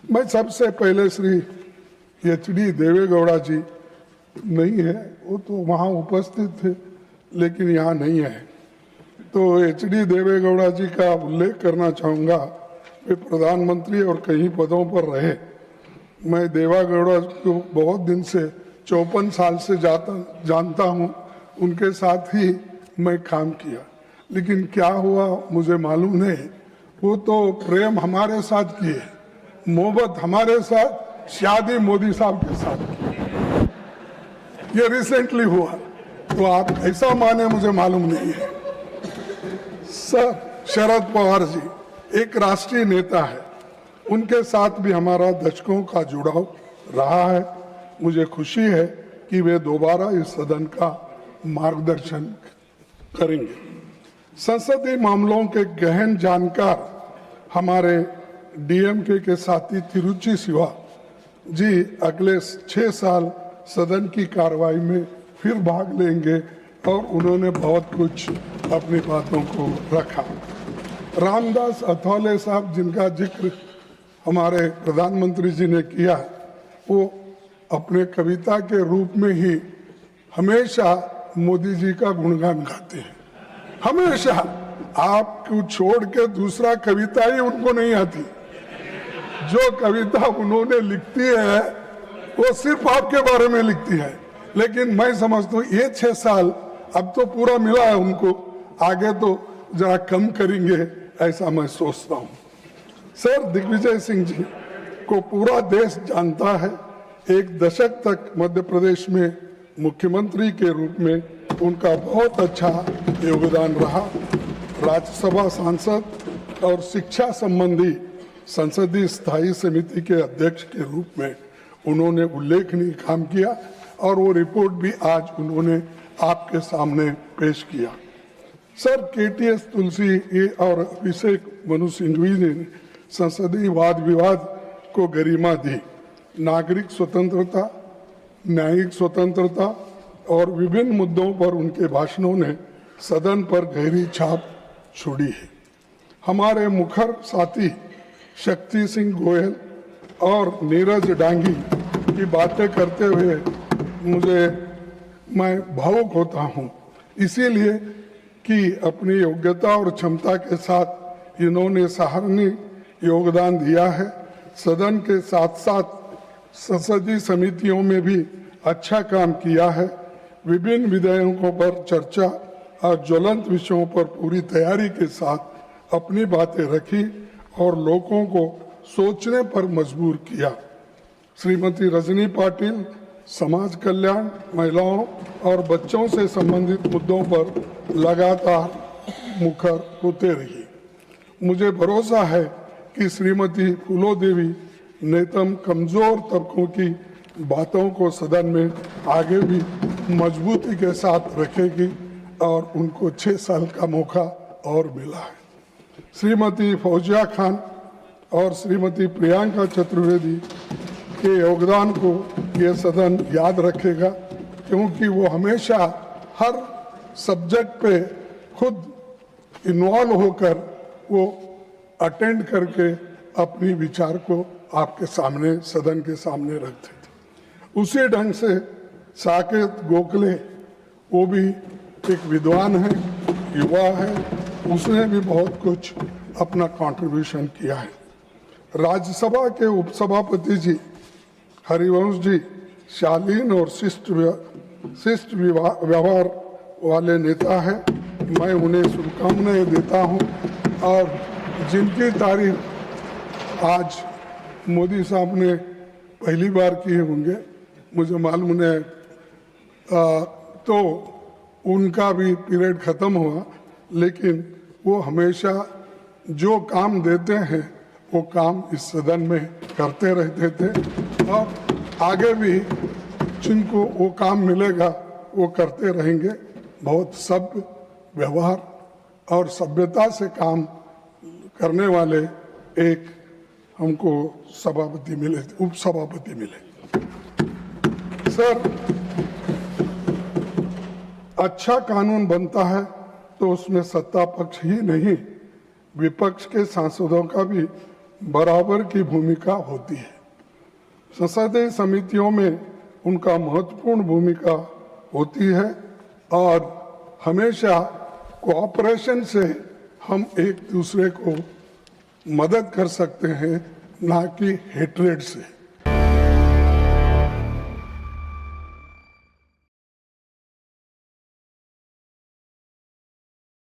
मैं सबसे पहले श्री एच.डी. देवेगौड़ा जी नहीं है, वो तो वहाँ उपस्थित थे लेकिन यहाँ नहीं है, तो एच.डी. देवेगौड़ा जी का उल्लेख करना चाहूँगा। वे प्रधानमंत्री और कई पदों पर रहे। मैं देवेगौड़ा को बहुत दिन से 54 साल से जानता हूँ, उनके साथ ही मैं काम किया, लेकिन क्या हुआ मुझे मालूम नहीं। वो तो प्रेम हमारे साथ किए, मोहब्बत हमारे साथ, शादी मोदी साहब के साथ की। ये रिसेंटली हुआ, तो आप ऐसा माने मुझे मालूम नहीं है। सर शरद पवार जी एक राष्ट्रीय नेता है, उनके साथ भी हमारा दशकों का जुड़ाव रहा है। मुझे खुशी है कि वे दोबारा इस सदन का मार्गदर्शन करेंगे। संसदीय मामलों के गहन जानकार हमारे डीएमके के साथी तिरुचि शिवा जी अगले 6 साल सदन की कार्रवाई में फिर भाग लेंगे और उन्होंने बहुत कुछ अपनी बातों को रखा। रामदास अथवाले साहब जिनका जिक्र हमारे प्रधानमंत्री जी ने किया, वो अपने कविता के रूप में ही हमेशा मोदी जी का गुणगान गाते हैं। हमेशा आपको छोड़ के दूसरा कविता ही उनको नहीं आती। जो कविता उन्होंने लिखती है वो सिर्फ आपके बारे में लिखती है, लेकिन मैं समझता हूँ ये 6 साल अब तो पूरा मिला है उनको, आगे तो जरा कम करेंगे ऐसा मैं सोचता हूँ। सर दिग्विजय सिंह जी को पूरा देश जानता है। एक दशक तक मध्य प्रदेश में मुख्यमंत्री के रूप में उनका बहुत अच्छा योगदान रहा। राज्यसभा सांसद और शिक्षा संबंधी संसदीय स्थायी समिति के अध्यक्ष के रूप में उन्होंने उल्लेखनीय काम किया और वो रिपोर्ट भी आज उन्होंने आपके सामने पेश किया। सर केटीएस तुलसी और अभिषेक मनु सिंघवी ने संसदीय वाद विवाद को गरिमा दी। नागरिक स्वतंत्रता, न्यायिक स्वतंत्रता और विभिन्न मुद्दों पर उनके भाषणों ने सदन पर गहरी छाप छोड़ी है। हमारे मुखर साथी शक्ति सिंह गोयल और नीरज डांगी की बातें करते हुए मैं भावुक होता हूँ, इसीलिए कि अपनी योग्यता और क्षमता के साथ इन्होंने सराहनीय योगदान दिया है। सदन के साथ साथ संसदीय समितियों में भी अच्छा काम किया है। विभिन्न विधेयकों पर चर्चा और ज्वलंत विषयों पर पूरी तैयारी के साथ अपनी बातें रखी और लोगों को सोचने पर मजबूर किया। श्रीमती रजनी पाटिल समाज कल्याण, महिलाओं और बच्चों से संबंधित मुद्दों पर लगातार मुखर होते रही। मुझे भरोसा है कि श्रीमती फूलो देवी नेतम कमजोर तबकों की बातों को सदन में आगे भी मजबूती के साथ रखेगी और उनको 6 साल का मौका और मिला है। श्रीमती फौजिया खान और श्रीमती प्रियंका चतुर्वेदी के योगदान को ये सदन याद रखेगा, क्योंकि वो हमेशा हर सब्जेक्ट पे खुद इन्वॉल्व होकर वो अटेंड करके अपनी विचार को आपके सामने सदन के सामने रखते थे। उसी ढंग से साकेत गोखले, वो भी एक विद्वान है, युवा है, उसने भी बहुत कुछ अपना कंट्रीब्यूशन किया है। राज्यसभा के उपसभापति जी हरिवंश जी शालीन और शिष्ट व्यवहार वाले नेता है। मैं उन्हें शुभकामनाएं देता हूं और जिनकी तारीफ आज मोदी साहब ने पहली बार किए होंगे, मुझे मालूम नहीं, तो उनका भी पीरियड ख़त्म हुआ, लेकिन वो हमेशा जो काम देते हैं वो काम इस सदन में करते रहते थे और आगे भी जिनको वो काम मिलेगा वो करते रहेंगे। बहुत सभ्य व्यवहार और सभ्यता से काम करने वाले एक हमको सभापति मिले, उपसभापति मिले। सर, अच्छा कानून बनता है तो उसमें सत्ता पक्ष ही नहीं, विपक्ष के सांसदों का भी बराबर की भूमिका होती है। संसदीय समितियों में उनका महत्वपूर्ण भूमिका होती है और हमेशा कोऑपरेशन से हम एक दूसरे को मदद कर सकते हैं, ना कि हेट्रेड से।